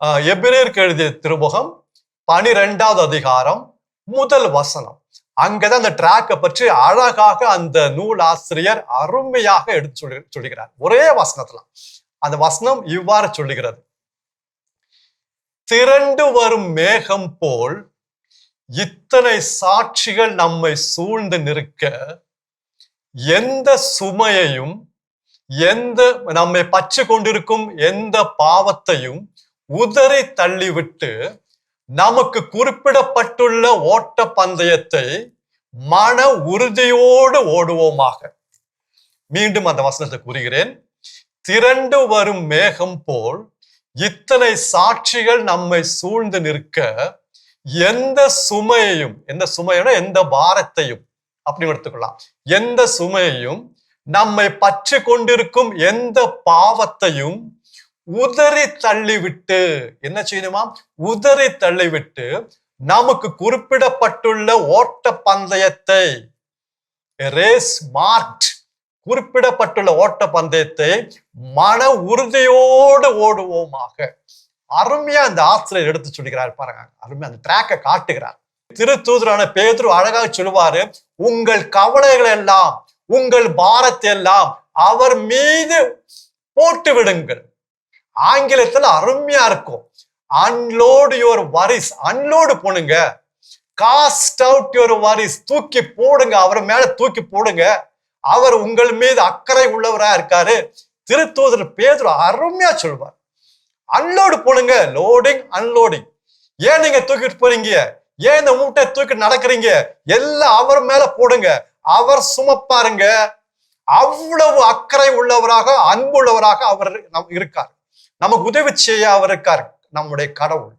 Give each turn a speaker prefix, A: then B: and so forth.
A: எபிரேயருக்கு எழுதிய திருமுகம் 12வது அதிகாரம் 1 வசனம். அங்கதான் அந்த ட்ராக்கை பற்றி அழகாக அந்த நூல் ஆசிரியர் அருமையாக எடுத்து சொல்லுகிறார். ஒரே வசனத்துல அந்த வசனம் இவ்வாறு சொல்லுகிறது: திரண்டு வரும் மேகம் போல் இத்தனை சாட்சிகள் நம்மை சூழ்ந்து நிற்க, எந்த சுமையையும் நம்மை பற்றி கொண்டிருக்கும் எந்த பாவத்தையும் உதறி தள்ளிவிட்டு நமக்கு குறிப்பிடப்பட்டுள்ள ஓட்ட பந்தயத்தை மன உறுதியோடு ஓடுவோமாக. மீண்டும் அந்த வசனத்தை கூறுகிறேன். திரண்டு வரும் மேகம் போல் இத்தனை சாட்சிகள் நம்மை சூழ்ந்து நிற்க, எந்த சுமையையும், எந்த பாரத்தையும் அப்படி எடுத்துக்கலாம், எந்த சுமையையும் நம்மை பற்றி கொண்டிருக்கும் எந்த பாவத்தையும் உதறி தள்ளிவிட்டு, என்ன செய்யணுமா? உதறி தள்ளிவிட்டு நமக்கு குறிப்பிடப்பட்டுள்ள ஓட்ட பந்தயத்தை, ரேஸ் மார்க்ட், குறிப்பிடப்பட்டுள்ள ஓட்ட பந்தயத்தை மன உறுதியோடு ஓடுவோமாக. அருமையா அந்த ஆசிரியர் எடுத்து சொல்லுகிறார் பாருங்க. அருமையா அந்த ட்ராக்கை காட்டுகிறார். திருத்தூதரான பேதுரு அழகாக சொல்லுவாரு, உங்கள் கவலைகள் எல்லாம், உங்கள் பாரத்தை எல்லாம் அவர் மீது போட்டு விடுங்கள். ஆங்கிலத்துல அருமையா இருக்கும். அன்லோட் யுவர் வரிஸ், அன்லோடு போடுங்க. காஸ்ட் அவுட் யுவர் வரிஸ், தூக்கி போடுங்க, அவர் மேல தூக்கி போடுங்க. அவர் உங்கள் மீது அக்கறை உள்ளவரா இருக்காரு. திருத்தூதர் பேதுரு அருமையா சொல்வார். அன்லோடு போடுங்க, லோடிங் அன்லோடிங். ஏன் நீங்க தூக்கிட்டு போறீங்க? ஏன் இந்த மூட்டை தூக்கிட்டு நடக்கிறீங்க? எல்லாம் அவர் மேல போடுங்க, அவர் சுமப்பாருங்க. அவ்வளவு அக்கறை உள்ளவராக, அன்புள்ளவராக அவர் இருக்கார். நமக்கு உதவி செய்ய அவர் இருக்கார், நம்முடைய கடவுள்.